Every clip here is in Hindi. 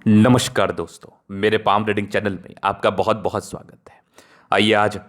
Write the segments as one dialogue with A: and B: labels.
A: नमस्कार दोस्तों, मेरे पाम रीडिंग चैनल में आपका बहुत बहुत स्वागत है। आइए आज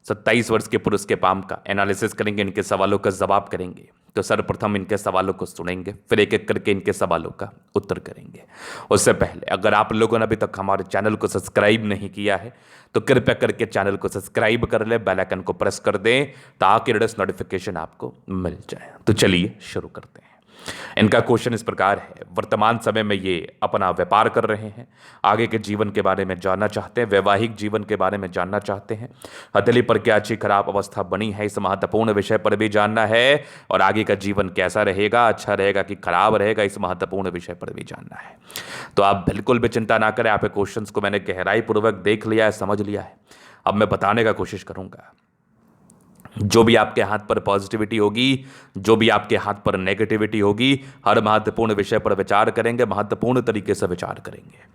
A: 27 वर्ष के पुरुष के पाम का एनालिसिस करेंगे, इनके सवालों का जवाब करेंगे। तो सर्वप्रथम इनके सवालों को सुनेंगे, फिर एक एक करके इनके सवालों का उत्तर करेंगे। उससे पहले अगर आप लोगों ने अभी तक हमारे चैनल को सब्सक्राइब नहीं किया है तो कृपया करके चैनल को सब्सक्राइब कर ले, बेल आइकन को प्रेस कर दें ताकि लेटेस्ट नोटिफिकेशन आपको मिल जाए। तो चलिए शुरू करते हैं। इनका क्वेश्चन इस प्रकार है, वर्तमान समय में ये अपना व्यापार कर रहे हैं, आगे के जीवन के बारे में जानना चाहते हैं, वैवाहिक जीवन के बारे में जानना चाहते हैं, हथेली पर क्या अच्छी खराब अवस्था बनी है इस महत्वपूर्ण विषय पर भी जानना है, और आगे का जीवन कैसा रहेगा, अच्छा रहेगा कि खराब रहेगा इस महत्वपूर्ण विषय पर भी जानना है। तो आप बिल्कुल भी चिंता ना करें, आपके क्वेश्चंस को मैंने गहराई पूर्वक देख लिया है, समझ लिया है। अब मैं बताने का कोशिश करूंगा। जो भी आपके हाथ पर पॉजिटिविटी होगी, जो भी आपके हाथ पर नेगेटिविटी होगी, हर महत्वपूर्ण विषय पर विचार करेंगे, महत्वपूर्ण तरीके से विचार करेंगे।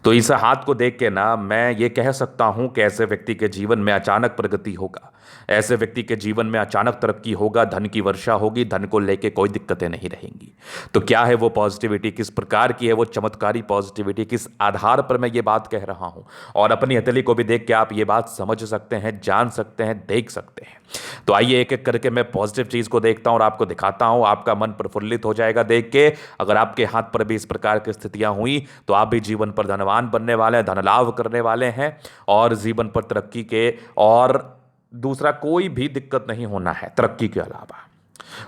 A: तो इस हाथ को देख के ना मैं ये कह सकता हूं कि ऐसे व्यक्ति के जीवन में अचानक प्रगति होगा, ऐसे व्यक्ति के जीवन में अचानक तरक्की होगा, धन की वर्षा होगी, धन को लेके कोई दिक्कतें नहीं रहेंगी। तो क्या है वो पॉजिटिविटी, किस प्रकार की है वो चमत्कारी पॉजिटिविटी, किस आधार पर मैं ये बात कह रहा हूं, और अपनी हथेली को भी देख के आप ये बात समझ सकते हैं, जान सकते हैं, देख सकते हैं। तो आइए एक एक करके मैं पॉजिटिव चीज को देखता हूं और आपको दिखाता हूं, आपका मन प्रफुल्लित हो जाएगा देख के। अगर आपके हाथ पर भी इस प्रकार की स्थितियां हुई तो आप भी जीवन पर धनवान बनने वाले हैं, धन लाभ करने वाले हैं, और जीवन पर तरक्की के और दूसरा कोई भी दिक्कत नहीं होना है तरक्की के अलावा।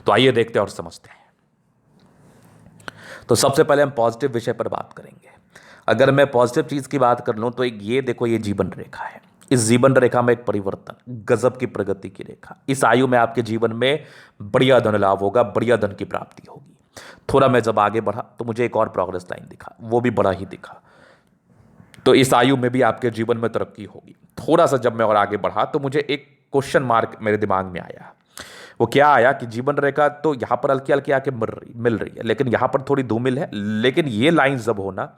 A: तो आइए देखते हैं और समझते हैं। तो सबसे पहले हम पॉजिटिव विषय पर बात करेंगे। अगर मैं पॉजिटिव चीज की बात कर लूं तो एक ये देखो, ये जीवन रेखा है। इस जीवन रेखा में एक परिवर्तन, गजब की प्रगति की रेखा। इस आयु में आपके जीवन में बढ़िया धन लाभ होगा, बढ़िया धन की प्राप्ति होगी। थोड़ा मैं जब आगे बढ़ा तो मुझे एक और प्रोग्रेस लाइन दिखा, वो भी बड़ा ही दिखा। तो इस आयु में भी आपके जीवन में तरक्की होगी। थोड़ा सा जब मैं और आगे बढ़ा तो मुझे एक क्वेश्चन मार्क मेरे दिमाग में आया। वो क्या आया कि जीवन रेखा तो यहां पर हल्की हल्की आके मिल रही है, लेकिन यहां पर थोड़ी धूमिल है। लेकिन ये लाइन जब होना,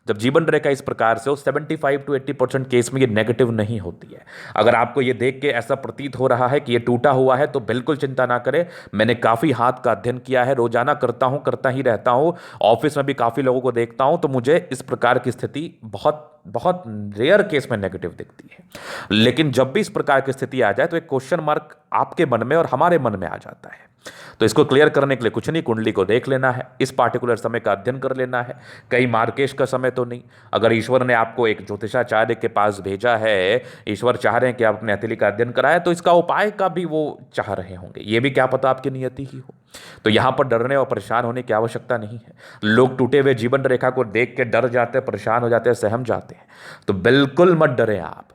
A: जब जीवन रेखा इस प्रकार से हो, 75 to 80% केस में ये नेगेटिव नहीं होती है। अगर आपको ये देख के ऐसा प्रतीत हो रहा है कि ये टूटा हुआ है तो बिल्कुल चिंता ना करें। मैंने काफी हाथ का अध्ययन किया है, रोजाना करता हूं, करता ही रहता हूं। ऑफिस में भी काफी लोगों को देखता हूं, तो मुझे इस प्रकार की स्थिति बहुत बहुत रेयर केस में नेगेटिव दिखती है। लेकिन जब भी इस प्रकार की स्थिति आ जाए तो एक क्वेश्चन मार्क आपके मन में और हमारे मन में आ जाता है। तो इसको क्लियर करने के लिए कुछ नहीं, कुंडली को देख लेना है, इस पार्टिकुलर समय का अध्ययन कर लेना है। कहीं मार्केश का समय तो नहीं। अगर ईश्वर ने आपको एक ज्योतिषाचार्य के पास भेजा है, ईश्वर चाह रहे हैं कि आप अपने हथेली का अध्ययन कराएं, तो इसका उपाय का भी वो चाह रहे होंगे। ये भी क्या पता आपकी नियति ही हो। तो यहां पर डरने और परेशान होने की आवश्यकता नहीं है। लोग टूटे हुए जीवन रेखा को देख के डर जाते हैं, परेशान हो जाते हैं, सहम जाते हैं। तो बिल्कुल मत डरें आप,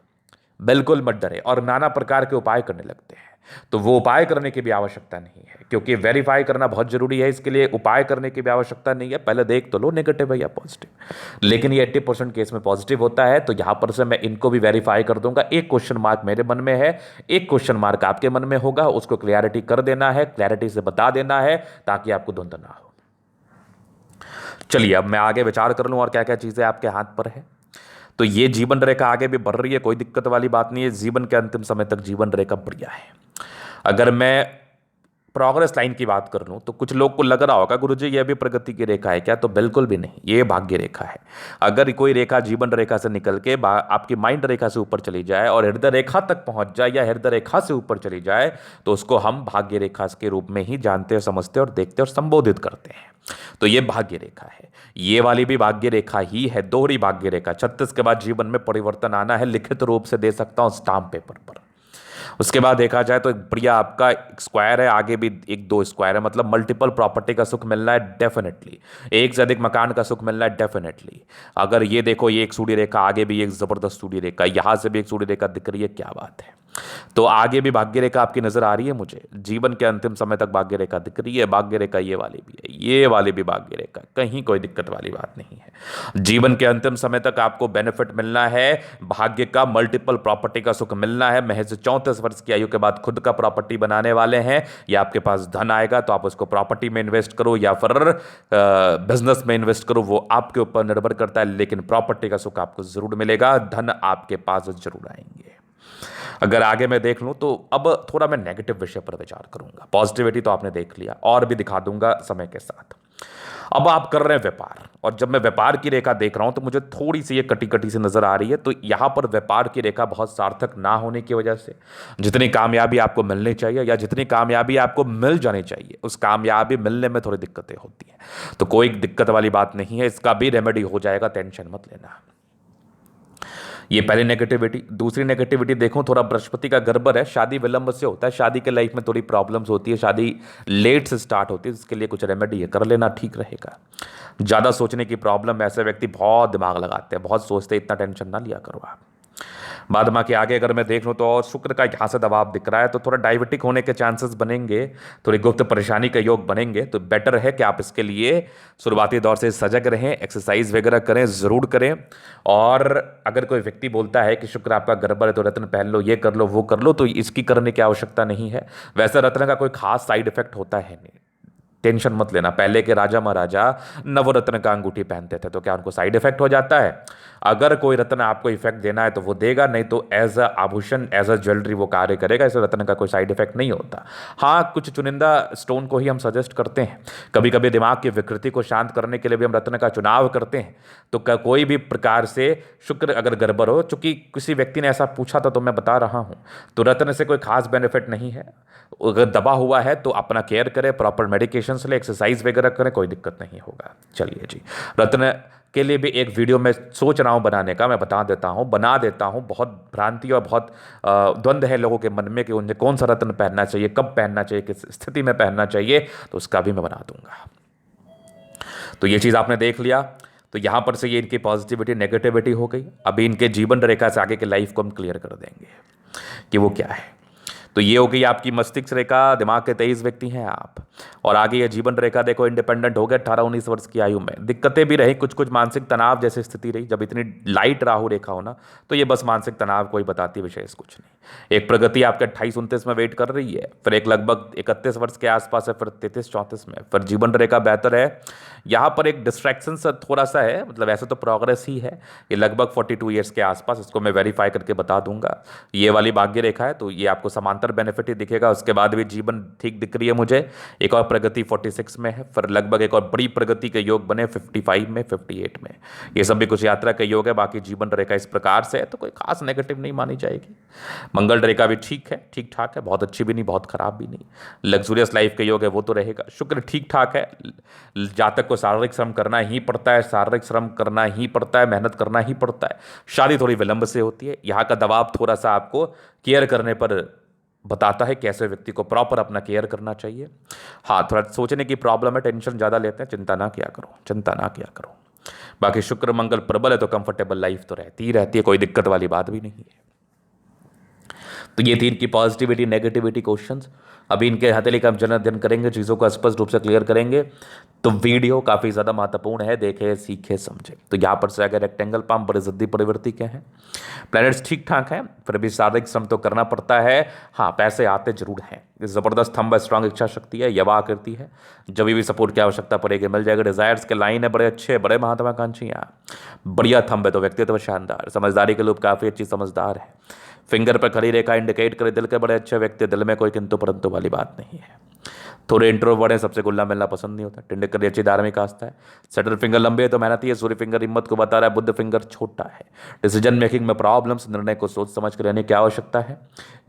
A: बिल्कुल मत डरे, और नाना प्रकार के उपाय करने लगते हैं। तो वो उपाय करने की भी आवश्यकता नहीं है, क्योंकि वेरीफाई करना बहुत जरूरी है। इसके लिए उपाय करने की भी आवश्यकता नहीं है। पहले देख तो लो नेगेटिव है या पॉजिटिव। लेकिन ये 80% केस में पॉजिटिव होता है, तो यहां पर से मैं इनको भी वेरीफाई कर दूंगा। एक क्वेश्चन मार्क मेरे मन में है, एक क्वेश्चन मार्क आपके मन में होगा, उसको क्लैरिटी कर देना है, क्लैरिटी से बता देना है ताकि आपको धुंध ना हो। चलिए अब मैं आगे विचार कर लूं और क्या क्या चीजें आपके हाथ पर है। तो ये जीवन रेखा आगे भी बढ़ रही है, कोई दिक्कत वाली बात नहीं है। जीवन के अंतिम समय तक जीवन रेखा बढ़िया है। अगर मैं प्रोग्रेस लाइन की बात कर लूं तो कुछ लोग को लग रहा होगा गुरुजी ये भी प्रगति की रेखा है क्या, तो बिल्कुल भी नहीं, ये भाग्य रेखा है। अगर कोई रेखा जीवन रेखा से निकल के आपकी माइंड रेखा से ऊपर चली जाए और हृदय रेखा तक पहुंच जाए, या हृदय रेखा से ऊपर चली जाए, तो उसको हम भाग्य रेखा के रूप में ही जानते, समझते और देखते और संबोधित करते हैं। तो ये भाग्य रेखा है, ये वाली भी भाग्य रेखा ही है, दोहरी भाग्य रेखा। 36 के बाद जीवन में परिवर्तन आना है, लिखित रूप से दे सकता हूं स्टाम्प पेपर पर। उसके बाद देखा जाए तो एक बढ़िया आपका स्क्वायर है, आगे भी एक दो स्क्वायर है, मतलब मल्टीपल प्रॉपर्टी का सुख मिलना है डेफिनेटली, एक से अधिक मकान का सुख मिलना है डेफिनेटली। अगर ये देखो, ये एक सूर्य रेखा, आगे भी एक जबरदस्त सूर्य रेखा, यहां से भी एक सूर्य रेखा दिख रही है, क्या बात है। तो आगे भी भाग्य रेखा आपकी नजर आ रही है मुझे, जीवन के अंतिम समय तक भाग्य रेखा दिख रही है। भाग्य रेखा ये वाली भी है, ये वाली भी भाग्य रेखा, कहीं कोई दिक्कत वाली बात नहीं है। जीवन के अंतिम समय तक आपको बेनिफिट मिलना है, भाग्य का मल्टीपल प्रॉपर्टी का सुख मिलना है। महज 34 वर्ष की आयु के बाद खुद का प्रॉपर्टी बनाने वाले हैं, या आपके पास धन आएगा तो आप उसको प्रॉपर्टी में इन्वेस्ट करो या फिर बिजनेस में इन्वेस्ट करो, वो आपके ऊपर निर्भर करता है। लेकिन प्रॉपर्टी का सुख आपको जरूर मिलेगा, धन आपके पास जरूर आएंगे। अगर आगे मैं देख लूं तो अब थोड़ा मैं नेगेटिव विषय पर विचार करूंगा। पॉजिटिविटी तो आपने देख लिया, और भी दिखा दूंगा समय के साथ। अब आप कर रहे हैं व्यापार, और जब मैं व्यापार की रेखा देख रहा हूं तो मुझे थोड़ी सी ये कटी कटी सी नजर आ रही है। तो यहां पर व्यापार की रेखा बहुत सार्थक ना होने की वजह से जितनी कामयाबी आपको मिलनी चाहिए या जितनी कामयाबी आपको मिल जानी चाहिए, उस कामयाबी मिलने में थोड़ी दिक्कतें होती हैं। तो कोई दिक्कत वाली बात नहीं है, इसका भी रेमेडी हो जाएगा, टेंशन मत लेना। ये पहली नेगेटिविटी। दूसरी नेगेटिविटी देखो, थोड़ा बृहस्पति का गड़बड़ है, शादी विलंब से होता है, शादी के लाइफ में थोड़ी प्रॉब्लम्स होती है, शादी लेट से स्टार्ट होती है, इसके लिए कुछ रेमेडी है, कर लेना, ठीक रहेगा। ज़्यादा सोचने की प्रॉब्लम, ऐसे व्यक्ति बहुत दिमाग लगाते हैं, बहुत सोचते हैं, इतना टेंशन ना लिया करो आप। बाद में के आगे अगर मैं देख लूँ तो और शुक्र का यहाँ से दबाव दिख रहा है, तो थोड़ा डायबिटिक होने के चांसेस बनेंगे, थोड़ी गुप्त परेशानी के योग बनेंगे। तो बेटर है कि आप इसके लिए शुरुआती दौर से सजग रहें, एक्सरसाइज वगैरह करें, ज़रूर करें। और अगर कोई व्यक्ति बोलता है कि शुक्र आपका गड़बड़ है तो रत्न पहन लो, ये कर लो, वो कर लो, तो इसकी करने की आवश्यकता नहीं है। वैसे रत्न का कोई खास साइड इफेक्ट होता है नहीं, टेंशन मत लेना। पहले के राजा महाराजा नवरत्न का अंगूठी पहनते थे, तो क्या उनको साइड इफेक्ट हो जाता है? अगर कोई रत्न आपको इफेक्ट देना है तो वो देगा, नहीं तो एज अ आभूषण, एज अ ज्वेलरी वो कार्य करेगा। इसे रत्न का कोई साइड इफेक्ट नहीं होता। हाँ, कुछ चुनिंदा स्टोन को ही हम सजेस्ट करते हैं। कभी कभी दिमाग की विकृति को शांत करने के लिए भी हम रत्न का चुनाव करते हैं। तो कोई भी प्रकार से शुक्र अगर गड़बड़ हो, चूंकि किसी व्यक्ति ने ऐसा पूछा था तो मैं बता रहा हूं, तो रत्न से कोई खास बेनिफिट नहीं है। अगर दबा हुआ है तो अपना केयर करें, प्रॉपर मेडिकेशन ले, एक्सरसाइज वगैरह करें, कोई दिक्कत नहीं होगा। चलिए जी, रत्न के लिए भी एक वीडियो मैं सोच रहा हूं बनाने का, मैं बता देता हूं, बना देता हूं। बहुत भ्रांति और बहुत द्वंद्व है लोगों के मन में कि उन्हें कौन सा रत्न पहनना चाहिए, कब पहनना चाहिए, किस स्थिति में पहनना चाहिए, तो उसका भी मैं बना दूंगा। तो ये चीज़ आपने देख लिया। तो यहां पर से ये इनकी पॉजिटिविटी नेगेटिविटी हो गई। अभी इनके जीवन रेखा से आगे के लाइफ को हम क्लियर कर देंगे कि वो क्या है। तो ये हो गई आपकी मस्तिष्क रेखा, दिमाग के 23 व्यक्ति हैं आप। और आगे ये जीवन रेखा देखो, इंडिपेंडेंट हो गए 18-19 वर्ष की आयु में। दिक्कतें भी रही, कुछ कुछ मानसिक तनाव जैसी स्थिति रही। जब इतनी लाइट राहु रेखा हो ना, तो ये बस मानसिक तनाव कोई बताती विशेष कुछ नहीं। एक प्रगति आपके 28-29 में वेट कर रही है, फिर एक लगभग 31 वर्ष के आसपास है, फिर 33-34 में, फिर जीवन रेखा बेहतर है। यहाँ पर एक डिस्ट्रैक्शन सा थोड़ा सा है, मतलब ऐसे तो प्रोग्रेस ही है। ये लगभग 42 ईयर्स के आसपास, इसको मैं वेरीफाई करके बता दूंगा। ये वाली भाग्य रेखा है, तो ये आपको समांतर बेनिफिट ही दिखेगा। उसके बाद भी जीवन ठीक दिख रही है मुझे। एक और प्रगति 46 में है, फिर लगभग एक और बड़ी प्रगति के योग बने 55 में, 58 में। ये सब भी कुछ यात्रा के योग है। बाकी जीवन रेखा इस प्रकार से है, तो कोई खास नेगेटिव नहीं मानी जाएगी। मंगल रेखा भी ठीक है, ठीक ठाक है, बहुत अच्छी भी नहीं, बहुत खराब भी नहीं। लग्जूरियस लाइफ के योग है, वो तो रहेगा। शुक्र ठीक ठाक है। जातक को शारीरिक श्रम करना ही पड़ता है, शारीरिक श्रम करना ही पड़ता है, मेहनत करना ही पड़ता है। शादी थोड़ी विलंब से होती है। यहाँ का दबाव थोड़ा सा आपको केयर करने पर बताता है, कैसे व्यक्ति को प्रॉपर अपना केयर करना चाहिए। हाँ, थोड़ा सोचने की प्रॉब्लम है, टेंशन ज़्यादा लेते हैं, चिंता ना किया करो, चिंता ना किया करो। बाकी शुक्र मंगल प्रबल है तो कंफर्टेबल लाइफ तो रहती ही रहती है, कोई दिक्कत वाली बात भी नहीं है। तो ये थी इनकी पॉजिटिविटी नेगेटिविटी क्वेश्चंस। अभी इनके हथेली का हम जन अध्ययन करेंगे, चीज़ों को स्पष्ट रूप से क्लियर करेंगे। तो वीडियो काफ़ी ज़्यादा महत्वपूर्ण है, देखे सीखे समझे। तो यहाँ पर से अगर रेक्टेंगल पाम बड़े जद्दी प्रवृत्ति के हैं, प्लैनेट्स ठीक ठाक हैं, फिर भी शारीरिक श्रम तो करना पड़ता है। हाँ, पैसे आते जरूर हैं। ज़बरदस्त थंब है, स्ट्रांग इच्छा शक्ति है, यवा आकृति है, जब भी सपोर्ट की आवश्यकता पड़ेगी मिल जाएगा। डिजायर्स के लाइन है बड़े अच्छे, बड़े महात्माकांक्षी हैं, बढ़िया थंब है। तो व्यक्तित्व शानदार, समझदारी के लोग काफ़ी अच्छी समझदार है। फिंगर पर खड़ी रेखा इंडिकेट करे दिल के बड़े अच्छे व्यक्ति, दिल में कोई किंतु परंतु वाली बात नहीं है। थोड़े इंट्रोवर्ट हैं, सबसे घुलना मिलना पसंद नहीं होता। टिंडे करी अच्छी धार्मिक आस्था है। सेटल फिंगर लंबे है तो मेहनती है। सूर्य फिंगर हिम्मत को बता रहा है, बुद्ध फिंगर छोटा है। डिसीजन मेकिंग में प्रॉब्लम्स, निर्णय को सोच समझ कर लेने की आवश्यकता है।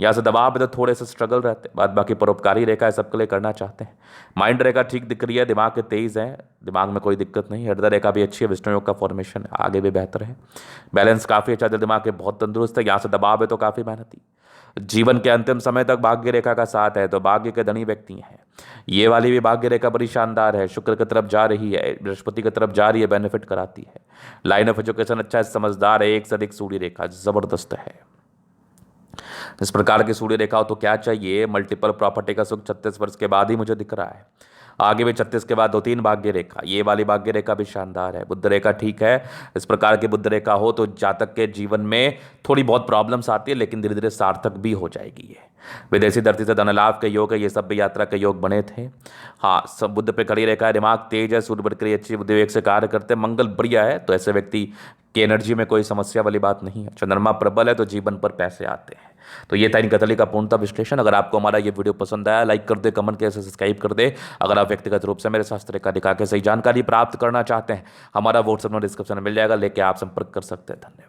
A: यहाँ से दबाव है तो थोड़े से स्ट्रगल रहते हैं। बाद बाकी परोपकारी रेखा है, सबके लिए करना चाहते हैं। माइंड रेखा ठीक दिख रही है, दिमाग के तेज है, दिमाग में कोई दिक्कत नहीं। हृदय रेखा भी अच्छी है, विष्णु योग का फॉर्मेशन है, आगे भी बेहतर है। बैलेंस काफ़ी अच्छा, दिल दिमाग के बहुत तंदुरुस्त है। यहाँ से दबाव है तो काफ़ी मेहनती। जीवन के अंतिम समय तक भाग्य रेखा का साथ है, तो भाग्य के धनी व्यक्ति हैं। ये वाली भी भाग्य रेखा बड़ी शानदार है, शुक्र की तरफ जा रही है, बृहस्पति की तरफ जा रही है, बेनिफिट कराती है। लाइन ऑफ एजुकेशन अच्छा है, समझदार है, एक से अधिक सूर्य रेखा जबरदस्त है। इस प्रकार की सूर्य रेखा हो तो क्या चाहिए? मल्टीपल प्रॉपर्टी का सुख 36 वर्ष के बाद ही मुझे दिख रहा है। आगे भी 36 के बाद 2-3 भाग्य रेखा, ये वाली भाग्य रेखा भी शानदार है। बुद्ध रेखा ठीक है। इस प्रकार की बुद्ध रेखा हो तो जातक के जीवन में थोड़ी बहुत प्रॉब्लम्स आती है, लेकिन धीरे धीरे सार्थक भी हो जाएगी। ये विदेशी धरती से धन लाभ के योग है, ये सब भी यात्रा के योग बने थे। हाँ, सब बुद्ध पे खड़ी रेखा है, दिमाग तेज है, सूर्य बढ़ अच्छी बुद्धि विवेक से कार्य करते हैं, मंगल बढ़िया है। तो ऐसे व्यक्ति कि एनर्जी में कोई समस्या वाली बात नहीं है। चंद्रमा प्रबल है तो जीवन पर पैसे आते हैं। तो ये था इनका तली का पूर्णतः विश्लेषण। अगर आपको हमारा ये वीडियो पसंद आया, लाइक कर दे, कमेंट करके सब्सक्राइब कर दे। अगर आप व्यक्तिगत रूप से मेरे शास्त्र रेखा दिखा के सही जानकारी प्राप्त करना चाहते हैं, हमारा व्हाट्सएप नंबर डिस्क्रिप्शन में मिल जाएगा, लेके आप संपर्क कर सकते हैं। धन्यवाद।